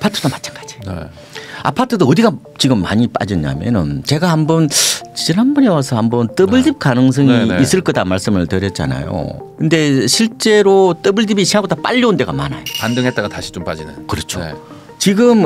아파트도 마찬가지예요. 네. 아파트도 어디가 지금 많이 빠졌냐면은 제가 한번 지난번에 와서 한번 더블딥 가능성이 있을 거다 말씀을 드렸잖아요. 근데 실제로 더블딥이 생각보다 빨리 온 데가 많아요. 반등했다가 다시 좀 빠지는. 그렇죠. 네. 지금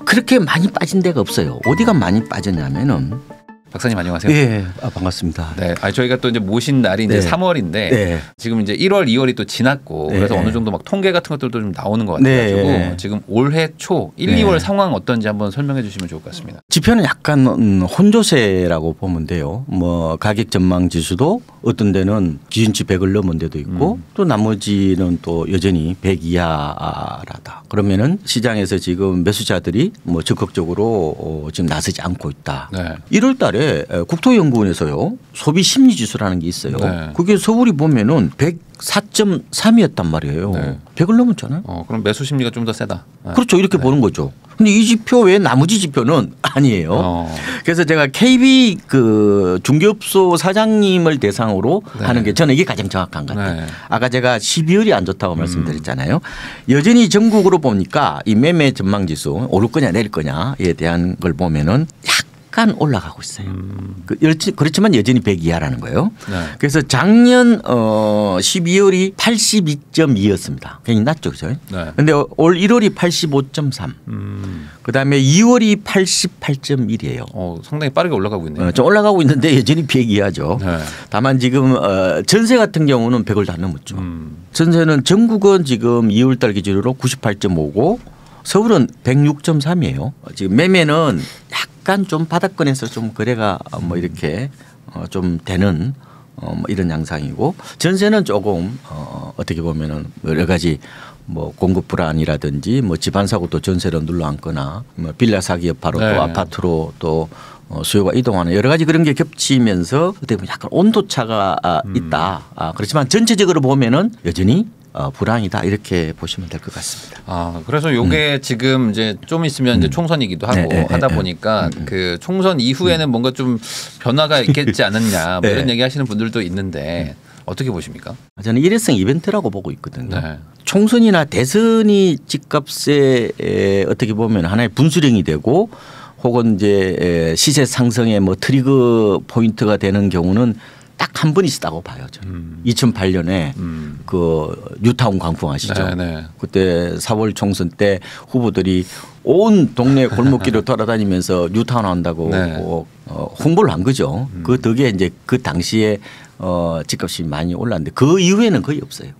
그렇게 많이 빠진 데가 없어요. 어디가 많이 빠졌냐면은 박사님 안녕하세요. 네, 반갑습니다. 네, 저희가 또 이제 모신 날이 이제 3월인데 지금 이제 1월, 2월이 또 지났고 그래서 어느 정도 막 통계 같은 것들도 좀 나오는 것 같아가지고 지금 올해 초 1, 2월 상황 어떤지 한번 설명해 주시면 좋을 것 같습니다. 지표는 약간 혼조세라고 보면 돼요. 뭐 가격 전망 지수도 어떤 데는 기준치 100을 넘은 데도 있고 또 나머지는 또 여전히 100 이하라다. 그러면은 시장에서 지금 매수자들이 뭐 적극적으로 지금 나서지 않고 있다. 1월 달에 국토연구원에서요 소비 심리 지수라는 게 있어요. 그게 서울이 보면은 104.3이었단 말이에요. 100을 넘었잖아요. 그럼 매수 심리가 좀 더 세다. 그렇죠. 이렇게 보는 거죠. 근데 이 지표 외에 나머지 지표는 아니에요. 그래서 제가 KB 그 중개업소 사장님을 대상으로 하는 게 저는 이게 가장 정확한 것 같아요. 아까 제가 12월이 안 좋다고 말씀드렸잖아요. 여전히 전국으로 보니까 이 매매 전망 지수 오를 거냐 내릴 거냐에 대한 걸 보면은 약간 올라가고 있어요. 그렇지만 여전히 100 이하라는 거예요. 그래서 작년 12월이 82.2였습니다. 굉장히 낮죠. 그렇죠? 그런데 올 1월이 85.3. 그다음에 2월이 88.1이에요. 상당히 빠르게 올라가고 있네요. 좀 올라가고 있는데 여전히 100 이하죠. 다만 지금 전세 같은 경우는 100을 다 넘었죠. 전세는 전국은 지금 2월 달 기준으로 98.5고 서울은 106.3이에요. 지금 매매는 약간 좀 바닥권에서 좀 거래가 뭐 이렇게 좀 되는 뭐 이런 양상이고 전세는 조금 어떻게 보면은 여러 가지 뭐 공급 불안이라든지 뭐 집안 사고 또 전세로 눌러앉거나 뭐 빌라 사기 여파로 또 아파트로 또 수요가 이동하는 여러 가지 그런 게 겹치면서 어떻게 보면 약간 온도차가 있다. 그렇지만 전체적으로 보면은 여전히 불황이다 이렇게 보시면 될 것 같습니다. 그래서 요게 지금 이제 좀 있으면 이제 총선이기도 하고 하다 보니까 그 총선 이후에는 뭔가 좀 변화가 있겠지 않느냐 뭐 이런 얘기하시는 분들도 있는데 어떻게 보십니까? 저는 일회성 이벤트라고 보고 있거든요. 총선이나 대선이 집값에 어떻게 보면 하나의 분수령이 되고 혹은 이제 시세 상승의 뭐 트리거 포인트가 되는 경우는 딱 한 번 있었다고 봐요. 저는. 2008년에 그 뉴타운 광풍 아시죠? 그때 4월 총선 때 후보들이 온 동네 골목길을 돌아다니면서 뉴타운 한다고 홍보를 한 거죠. 그 덕에 이제 그 당시에 집값이 많이 올랐는데 그 이후에는 거의 없어요.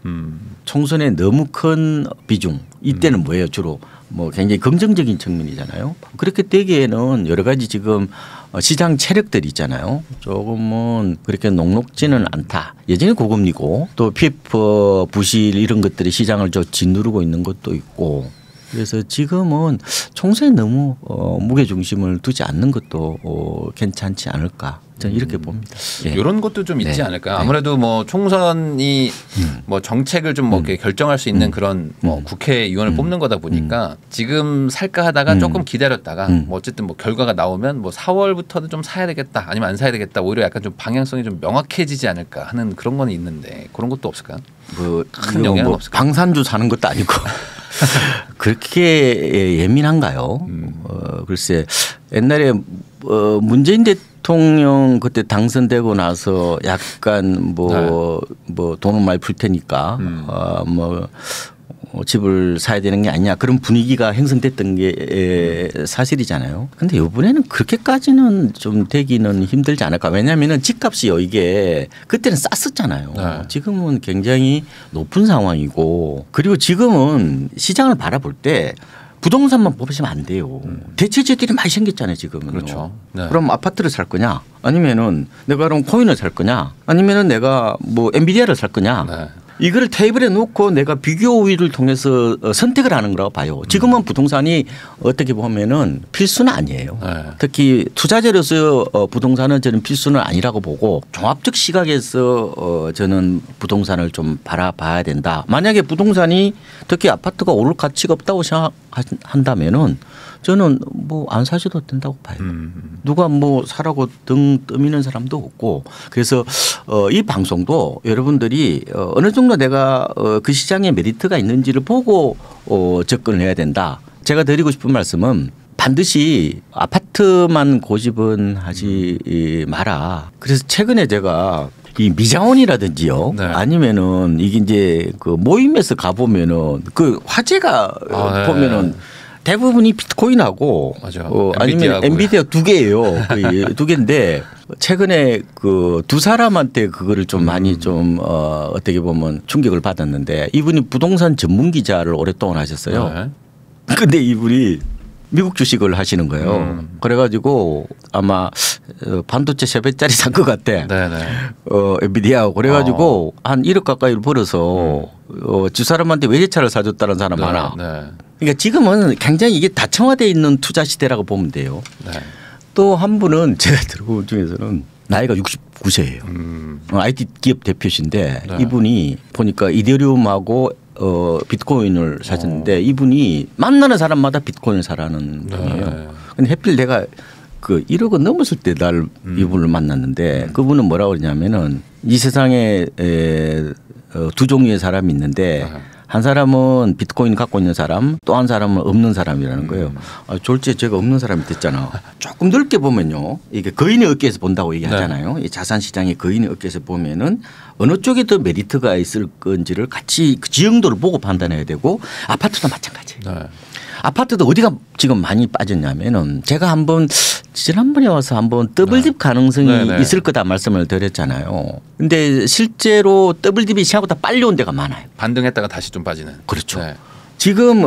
총선에 너무 큰 비중 이때는 뭐예요 주로 뭐 굉장히 긍정적인 측면이잖아요. 그렇게 되기에는 여러 가지 지금 시장 체력들이 있잖아요. 조금은 그렇게 녹록지는 않다. 여전히 고금리고 또 PF 부실 이런 것들이 시장을 좀 짓누르고 있는 것도 있고 그래서 지금은 총선에 너무 무게중심을 두지 않는 것도 괜찮지 않을까. 저는 이렇게 봅니다. 이런 것도 좀 있지 않을까요? 아무래도 뭐 총선이 뭐 정책을 좀 뭐 이렇게 결정할 수 있는 그런 뭐 국회의원을 뽑는 거다 보니까 지금 살까 하다가 조금 기다렸다가 뭐 어쨌든 뭐 결과가 나오면 뭐 4월부터는 좀 사야 되겠다 아니면 안 사야 되겠다 오히려 약간 좀 방향성이 좀 명확해지지 않을까 하는 그런 건 있는데 그런 것도 없을까요? 큰 영향은 없을까요? 방산주 사는 것도 아니고 그렇게 예민한가요? 글쎄 옛날에 문재인 대통령 그때 당선되고 나서 약간 뭐 돈은 많이 풀 테니까 뭐 집을 사야 되는 게 아니냐 그런 분위기가 형성됐던 게 사실이잖아요. 그런데 이번에는 그렇게까지는 좀 되기는 힘들지 않을까. 왜냐하면 집값이요 이게 그때는 쌌었잖아요. 지금은 굉장히 높은 상황이고 그리고 지금은 시장을 바라볼 때 부동산만 보시면 안 돼요. 대체재들이 많이 생겼잖아요 지금은. 그렇죠. 그럼 아파트를 살 거냐 아니면은 내가 그럼 코인을 살 거냐 아니면은 내가 뭐 엔비디아를 살 거냐. 이거를 테이블에 놓고 내가 비교 우위를 통해서 선택을 하는 거라고 봐요. 지금은 부동산이 어떻게 보면은 필수는 아니에요. 특히 투자재로서 부동산은 저는 필수는 아니라고 보고 종합적 시각에서 저는 부동산을 좀 바라봐야 된다. 만약에 부동산이 특히 아파트가 오를 가치가 없다고 생각한다면은 저는 뭐 안 사셔도 된다고 봐요. 누가 뭐 사라고 등 떠미는 사람도 없고 그래서 이 방송도 여러분들이 어느 정도 내가 그 시장에 메리트가 있는지를 보고 접근을 해야 된다. 제가 드리고 싶은 말씀은 반드시 아파트만 고집은 하지 마라. 그래서 최근에 제가 이 미장원이라든지요. 네. 아니면은 이게 이제 그 모임에서 가보면은 그 화제가 보면은 대부분이 비트코인하고 아니면 엔비디아 두 개예요. 거의 두 개인데 최근에 그 두 사람한테 그거를 좀 많이 좀 어떻게 보면 충격을 받았는데 이분이 부동산 전문 기자를 오랫동안 하셨어요. 네. 근데 이분이 미국 주식을 하시는 거예요. 그래가지고 아마 반도체 3배짜리 산 것 같아. 네네. 엔비디아하고 그래가지고 한 1억 가까이를 벌어서 두 사람한테 외제차를 사줬다는 사람 많아. 네. 그러니까 지금은 굉장히 이게 다층화되어 있는 투자 시대라고 보면 돼요. 네. 또 한 분은 제가 들어본 중에서는 나이가 69세예요. IT 기업 대표신데 네. 이분이 보니까 이더리움하고 비트코인을 사셨는데 이분이 만나는 사람마다 비트코인을 사라는 분이에요. 근데 하필 내가 그 1억은 넘었을 때 날 이분을 만났는데 그분은 뭐라고 그러냐면은 이 세상에 두 종류의 사람이 있는데 한 사람은 비트코인 갖고 있는 사람 또 한 사람은 없는 사람이라는 거예요. 졸지에 제가 없는 사람이 됐잖아. 조금 넓게 보면요. 이게 거인의 어깨에서 본다고 얘기하잖아요. 이 자산시장의 거인의 어깨에서 보면은 어느 쪽에 더 메리트가 있을 건지를 같이 그 지형도를 보고 판단해야 되고 아파트도 마찬가지예요. 네. 아파트도 어디가 지금 많이 빠졌냐면은 제가 한번 지난번에 와서 한번 더블딥 가능성이 있을 거다 말씀을 드렸잖아요. 근데 실제로 더블딥이 생각보다 빨리 온 데가 많아요. 반등했다가 다시 좀 빠지는. 그렇죠. 네. 지금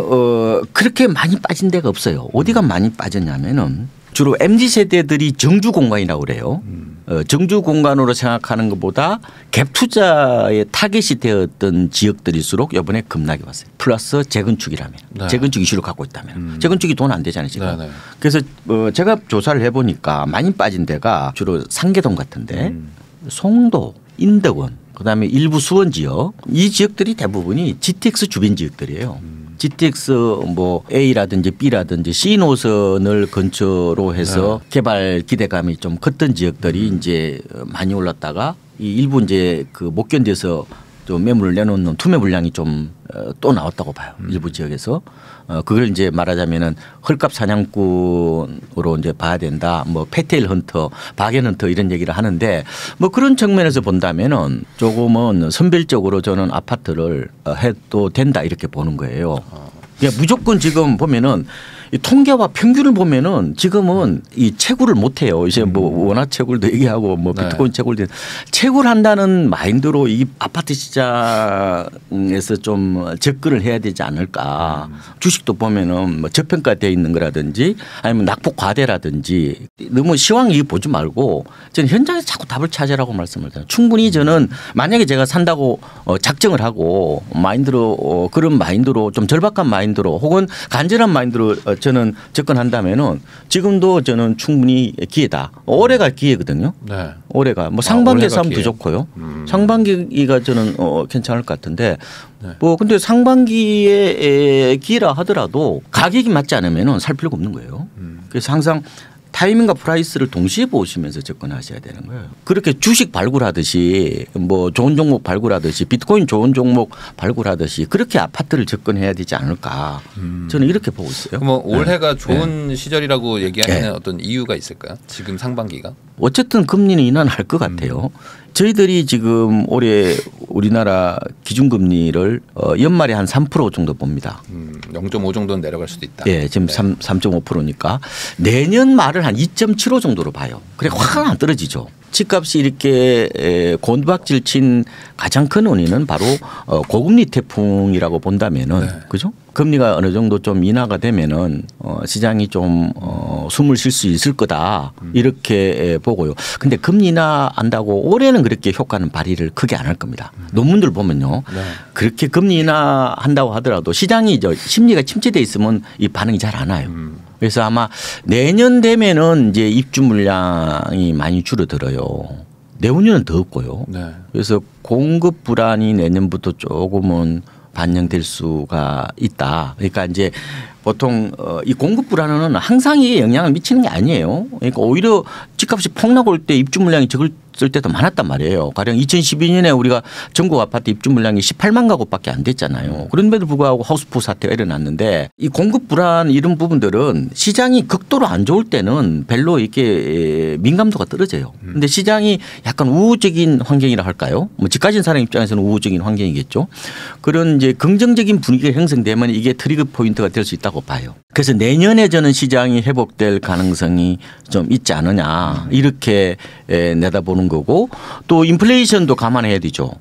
그렇게 많이 빠진 데가 없어요. 어디가 많이 빠졌냐면은 주로 MZ세대들이 정주 공간이라고 그래요. 정주 공간으로 생각하는 것보다 갭 투자의 타겟이 되었던 지역들일수록 이번에 급락이 왔어요. 플러스 재건축이라면. 네. 재건축 이슈를 갖고 있다면. 재건축이 돈 안 되잖아요 지금. 네. 그래서 제가 조사를 해보니까 많이 빠진 데가 주로 상계동 같은데 송도, 인덕원 그다음에 일부 수원 지역 이 지역들이 대부분이 GTX 주변 지역들이에요. GTX 뭐 A라든지 B라든지 C 노선을 근처로 해서 개발 기대감이 좀 컸던 지역들이 이제 많이 올랐다가 이 일부 이제 그 못 견뎌서 좀 매물을 내놓는 투매 물량이 좀 또 나왔다고 봐요. 일부 지역에서 그걸 이제 말하자면은 헐값 사냥꾼으로 이제 봐야 된다. 뭐 페테일 헌터, 박연 헌터 이런 얘기를 하는데 뭐 그런 측면에서 본다면은 조금은 선별적으로 저는 아파트를 해도 된다 이렇게 보는 거예요. 그러니까 무조건 지금 보면은 이 통계와 평균을 보면은 지금은 이 채굴을 못 해요. 이제 뭐 원화 채굴도 얘기하고 뭐 비트코인 채굴도 채굴 한다는 마인드로 이 아파트 시장에서 좀 접근을 해야 되지 않을까. 주식도 보면은 뭐 저평가되어 있는 거라든지 아니면 낙폭 과대라든지 너무 시황이 보지 말고 저는 현장에서 자꾸 답을 찾으라고 말씀을 드려요. 충분히 저는 만약에 제가 산다고 작정을 하고 마인드로 그런 마인드로 좀 절박한 마인드로 혹은 간절한 마인드로 저는 접근한다면은 지금도 저는 충분히 기회다. 올해가 기회거든요. 네. 올해가 뭐 상반기에 싸면 더 좋고요. 상반기가 저는 괜찮을 것 같은데 뭐 근데 상반기에 기회라 하더라도 가격이 맞지 않으면은 살 필요가 없는 거예요. 그래서 항상 타이밍과 프라이스를 동시에 보시면서 접근하셔야 되는 거예요. 그렇게 주식 발굴하듯이 뭐 좋은 종목 발굴하듯이 비트코인 좋은 종목 발굴하듯이 그렇게 아파트를 접근해야 되지 않을까. 저는 이렇게 보고 있어요. 뭐 올해가 좋은 시절이라고 얘기하는 어떤 이유가 있을까요? 지금 상반기가? 어쨌든 금리는 인하할 것 같아요. 저희들이 지금 올해 우리나라 기준금리를 연말에 한 3% 정도 봅니다. 0.5 정도는 내려갈 수도 있다. 예, 지금 3.5%니까 내년 말을 한 2.75 정도로 봐요. 그래 확 안 떨어지죠. 집값이 이렇게 곤박질 친 가장 큰 원인은 바로 고금리 태풍이라고 본다면은 그죠? 금리가 어느 정도 좀 인하가 되면은 시장이 좀 숨을 쉴 수 있을 거다 이렇게 보고요. 근데 금리 인하한다고 올해는 그렇게 효과는 발휘를 크게 안 할 겁니다. 논문들 보면요. 그렇게 금리 인하한다고 하더라도 시장이 심리가 침체돼 있으면 이 반응이 잘 안 와요. 그래서 아마 내년 되면은 이제 입주 물량이 많이 줄어들어요. 내후년은 더 없고요. 그래서 공급 불안이 내년부터 조금은 반영될 수가 있다. 그러니까 이제 보통 이 공급 불안은 항상 이게 영향을 미치는 게 아니에요. 그러니까 오히려 집값이 폭락 올 때 입주 물량이 적을 때도 많았단 말이에요. 가령 2012년에 우리가 전국 아파트 입주 물량이 18만 가구밖에 안 됐잖아요. 그런데도 불구하고 하우스푸 사태가 일어났는데 이 공급 불안 이런 부분들은 시장이 극도로 안 좋을 때는 별로 이렇게 민감도가 떨어져요. 그런데 시장이 약간 우호적인 환경이라 할까요? 뭐 집 가진 사람 입장에서는 우호적인 환경이겠죠. 그런 이제 긍정적인 분위기가 형성되면 이게 트리거 포인트가 될 수 있다고 봐요. 그래서 내년에 저는 시장이 회복될 가능성이 좀 있지 않느냐 이렇게 내다보는 거고 또 인플레이션도 감안해야 되죠.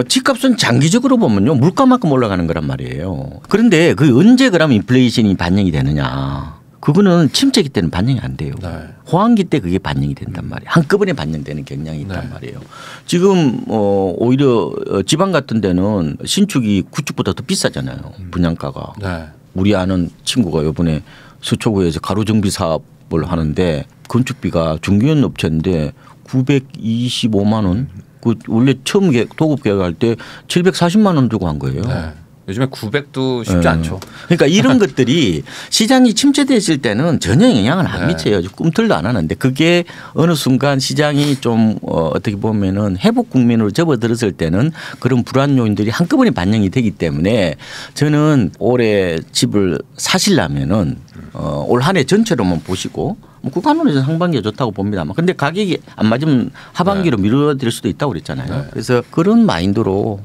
집값은 장기적으로 보면요 물가만큼 올라가는 거란 말이에요. 그런데 그 언제 그러면 인플레이션이 반영이 되느냐. 그거는 침체기 때는 반영이 안 돼요. 네. 호황기 때 그게 반영이 된단 말이에요. 한꺼번에 반영되는 경향이 있단 말이에요. 지금 오히려 지방 같은 데는 신축이 구축보다 더 비싸잖아요. 분양가가. 네. 우리 아는 친구가 이번에 서초구에서 가로정비 사업을 하는데 건축비가 중개원 업체인데 925만 원. 그 원래 처음 도급 계약할 때 740만 원 주고 한 거예요. 네. 요즘에 900도 쉽지 않죠. 그러니까 이런 것들이 시장이 침체됐을 때는 전혀 영향을 안 미쳐요. 꿈틀도 안 하는데 그게 어느 순간 시장이 좀 어떻게 보면은 회복 국면으로 접어들었을 때는 그런 불안 요인들이 한꺼번에 반영이 되기 때문에 저는 올해 집을 사시려면은 올 한 해 전체로만 보시고 구간으로는 상반기가 좋다고 봅니다만 근데 가격이 안 맞으면 하반기로 미뤄질 수도 있다고 그랬잖아요. 네. 그래서 그런 마인드로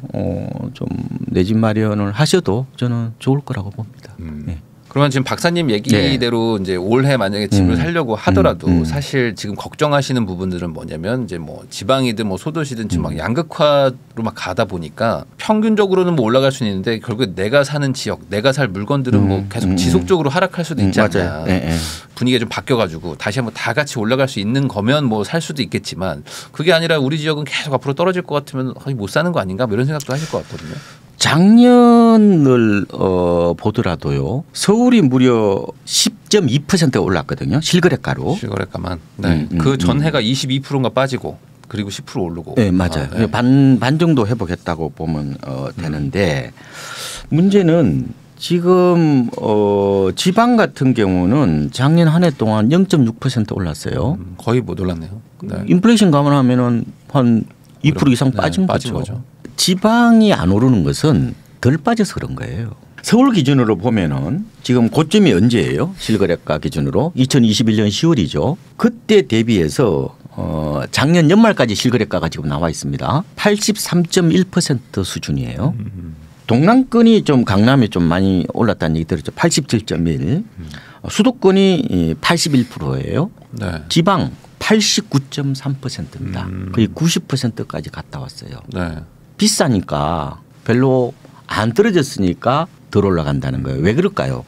좀 내 집 마련을 하셔도 저는 좋을 거라고 봅니다. 네. 그러면 지금 박사님 얘기대로 이제 올해 만약에 집을 살려고 하더라도 사실 지금 걱정하시는 부분들은 뭐냐면 이제 뭐 지방이든 뭐 소도시든 지금 막 양극화로 막 가다 보니까 평균적으로는 뭐 올라갈 수는 있는데 결국 내가 사는 지역, 내가 살 물건들은 뭐 계속 지속적으로 하락할 수도 있지 않냐. 분위기가 좀 바뀌어가지고 다시 한번 다 같이 올라갈 수 있는 거면 뭐 살 수도 있겠지만 그게 아니라 우리 지역은 계속 앞으로 떨어질 것 같으면 못 사는 거 아닌가 뭐 이런 생각도 하실 것 같거든요. 작년을 보더라도요. 서울이 무려 10.2% 올랐거든요. 실거래가로. 실거래가만. 네. 그 전해가 22%인가 빠지고 그리고 10% 오르고. 네, 맞아요. 네. 반 정도 회복했다고 보면 되는데 문제는 지금 지방 같은 경우는 작년 한 해 동안 0.6% 올랐어요. 거의 못 올랐네요. 네. 인플레이션 감안하면은 한 2% 이상 빠진 거죠. 지방이 안 오르는 것은 덜 빠져서 그런 거예요. 서울 기준으로 보면은 지금 고점이 언제예요? 실거래가 기준으로 2021년 10월이죠. 그때 대비해서 작년 연말까지 실거래가가 지금 나와 있습니다. 83.1% 수준이에요. 동남권이 좀 강남이 좀 많이 올랐다는 얘기 들었죠. 87.1. 수도권이 81%예요. 네. 지방 89.3%입니다. 거의 90%까지 갔다 왔어요. 네. 비싸니까 별로 안 떨어졌으니까 덜 올라간다는 거예요. 왜 그럴까요?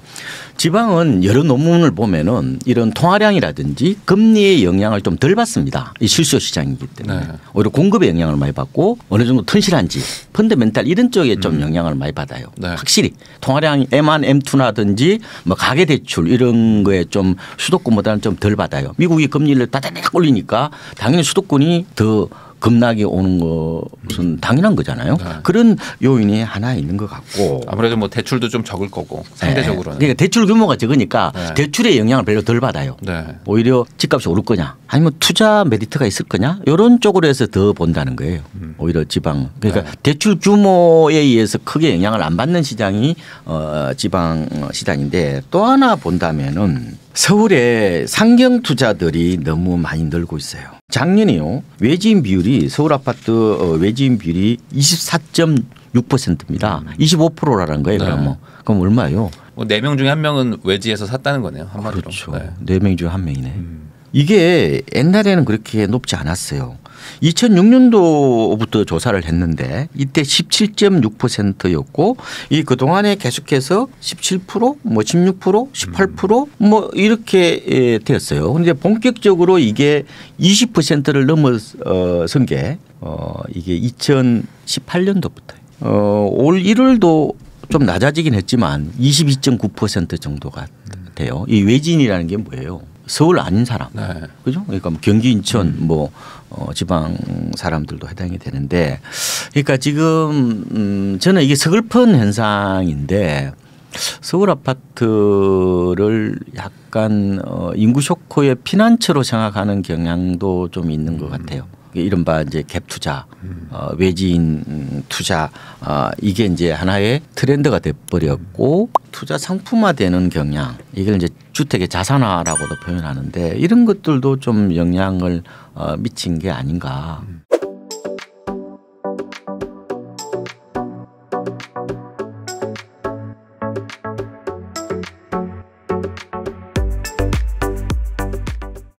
지방은 여러 논문을 보면은 이런 통화량이라든지 금리의 영향을 좀 덜 받습니다. 이 실수 시장이기 때문에. 네. 오히려 공급의 영향을 많이 받고 어느 정도 튼실한지 펀더멘탈 이런 쪽에 좀 영향을 많이 받아요. 네. 확실히 통화량이 M1, M2라든지 뭐 가계대출 이런 거에 좀 수도권보다는 좀 덜 받아요. 미국이 금리를 따다닥 올리니까 당연히 수도권이 더 급락이 오는 것은 당연한 거잖아요. 네. 그런 요인이 하나 있는 것 같고. 아무래도 뭐 대출도 좀 적을 거고 상대적으로는. 네. 그러니까 대출 규모가 적으니까 네. 대출의 영향을 별로 덜 받아요. 네. 오히려 집값이 오를 거냐 아니면 투자 메리트가 있을 거냐 이런 쪽으로 해서 더 본다는 거예요. 오히려 지방. 그러니까 네. 대출 규모에 의해서 크게 영향을 안 받는 시장이 지방 시장인데 또 하나 본다면은 서울에 상경 투자들이 너무 많이 늘고 있어요. 작년에요. 외지인 비율이 서울 아파트 외지인 비율이 24.6%입니다. 25%라는 거예요. 네. 그럼 얼마예요? 뭐 4명 중에 1명은 외지에서 샀다는 거네요. 한마디로. 그렇죠. 네. 4명 중에 1명이네. 이게 옛날에는 그렇게 높지 않았어요. 2006년도부터 조사를 했는데 이때 17.6%였고 이 그동안에 계속해서 17%, 뭐 16%, 18% 뭐 이렇게 되었어요. 그런데 본격적으로 이게 20%를 넘어선 게 이게 2018년도부터예요. 올 1월도 좀 낮아지긴 했지만 22.9% 정도가 돼요. 이 외지인이라는 게 뭐예요? 서울 아닌 사람, 네. 그죠? 그러니까 뭐 경기, 인천, 뭐 지방 사람들도 해당이 되는데, 그러니까 지금 저는 이게 서글픈 현상인데 서울 아파트를 약간 인구 쇼크의 피난처로 생각하는 경향도 좀 있는 것 같아요. 이른바 이제 갭 투자, 외지인 투자, 이게 이제 하나의 트렌드가 돼버렸고 투자 상품화되는 경향, 이걸 이제 주택의 자산화라고도 표현하는데 이런 것들도 좀 영향을 미친 게 아닌가.